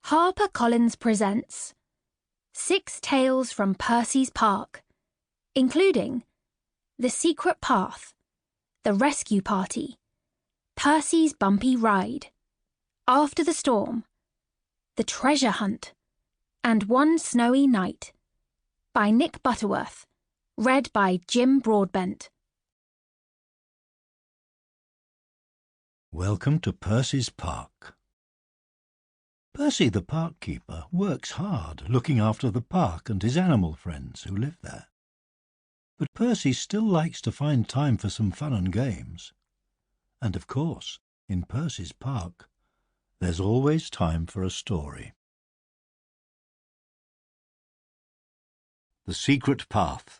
HarperCollins presents 6 Tales from Percy's Park, including The Secret Path, The Rescue Party, Percy's Bumpy Ride, After the Storm, The Treasure Hunt, and One Snowy Night, by Nick Butterworth, read by Jim Broadbent. Welcome to Percy's Park. Percy the park keeper works hard looking after the park and his animal friends who live there. But Percy still likes to find time for some fun and games. And of course, in Percy's Park, there's always time for a story. The Secret Path.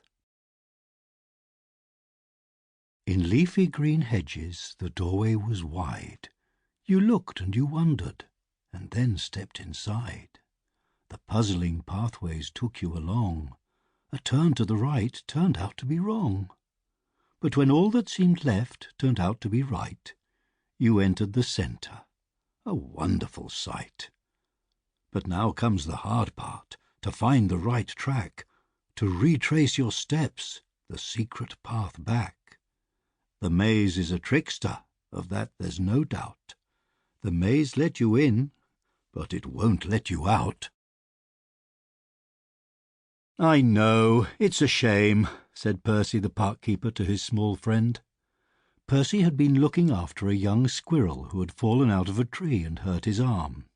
In leafy green hedges the doorway was wide. You looked and you wondered, and then stepped inside. The puzzling pathways took you along. A turn to the right turned out to be wrong. But when all that seemed left turned out to be right, you entered the centre. A wonderful sight. But now comes the hard part, to find the right track, to retrace your steps, the secret path back. The maze is a trickster, of that there's no doubt. The maze let you in, but it won't let you out. "I know, it's a shame," said Percy the park keeper to his small friend. Percy had been looking after a young squirrel who had fallen out of a tree and hurt his arm.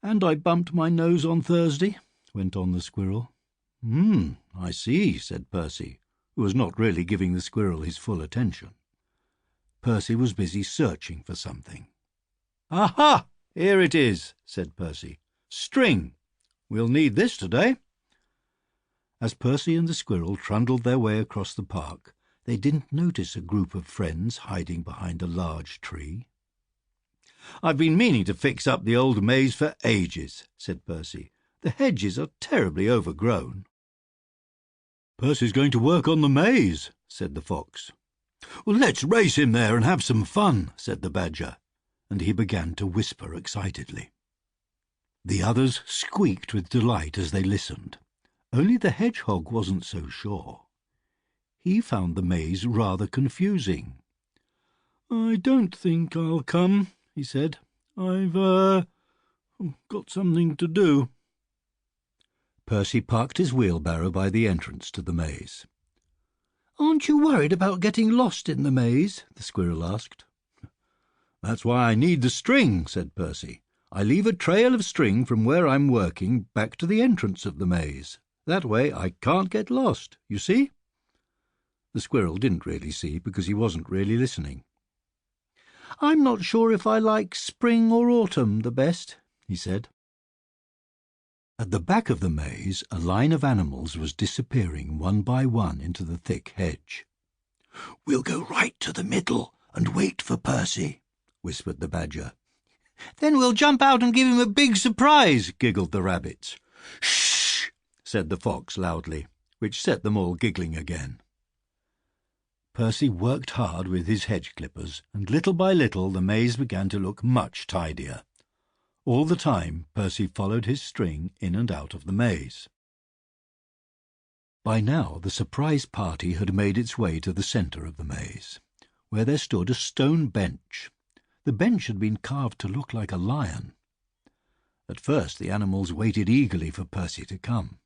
"And I bumped my nose on Thursday," went on the squirrel. I see," said Percy, who was not really giving the squirrel his full attention. Percy was busy searching for something. "Aha! Here it is," said Percy. "String. We'll need this today." As Percy and the squirrel trundled their way across the park, they didn't notice a group of friends hiding behind a large tree. "I've been meaning to fix up the old maze for ages," said Percy. "The hedges are terribly overgrown." "Percy's going to work on the maze," said the fox. "Well, let's race him there and have some fun," said the badger, and he began to whisper excitedly. The others squeaked with delight as they listened. Only the hedgehog wasn't so sure. He found the maze rather confusing. "I don't think I'll come," he said. "I've got something to do." Percy parked his wheelbarrow by the entrance to the maze. "Aren't you worried about getting lost in the maze?" the squirrel asked. "That's why I need the string," said Percy. "I leave a trail of string from where I'm working back to the entrance of the maze. That way I can't get lost, you see?" The squirrel didn't really see because he wasn't really listening. "I'm not sure if I like spring or autumn the best," he said. At the back of the maze, a line of animals was disappearing one by one into the thick hedge. "We'll go right to the middle and wait for Percy," whispered the badger. "Then we'll jump out and give him a big surprise," giggled the rabbits. "Shh!" said the fox loudly, which set them all giggling again. Percy worked hard with his hedge clippers, and little by little the maze began to look much tidier. All the time Percy followed his string in and out of the maze. By now the surprise party had made its way to the centre of the maze, where there stood a stone bench. The bench had been carved to look like a lion. At first the animals waited eagerly for Percy to come.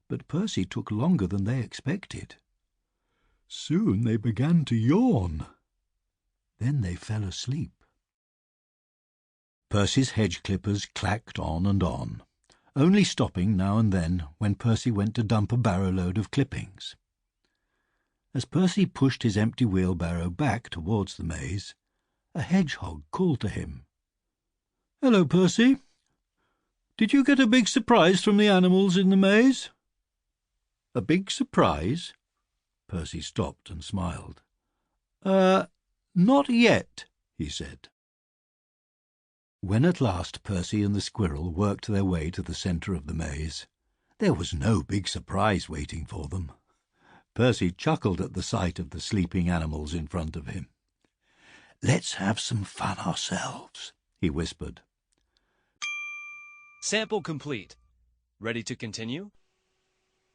But Percy took longer than they expected. Soon they began to yawn. Then they fell asleep. Percy's hedge clippers clacked on and on, only stopping now and then when Percy went to dump a barrow-load of clippings. As Percy pushed his empty wheelbarrow back towards the maze, a hedgehog called to him. "Hello, Percy. Did you get a big surprise from the animals in the maze?" "A big surprise?" Percy stopped and smiled. Not yet," he said. When at last Percy and the squirrel worked their way to the centre of the maze, there was no big surprise waiting for them. Percy chuckled at the sight of the sleeping animals in front of him. "Let's have some fun ourselves," he whispered. Sample complete. Ready to continue?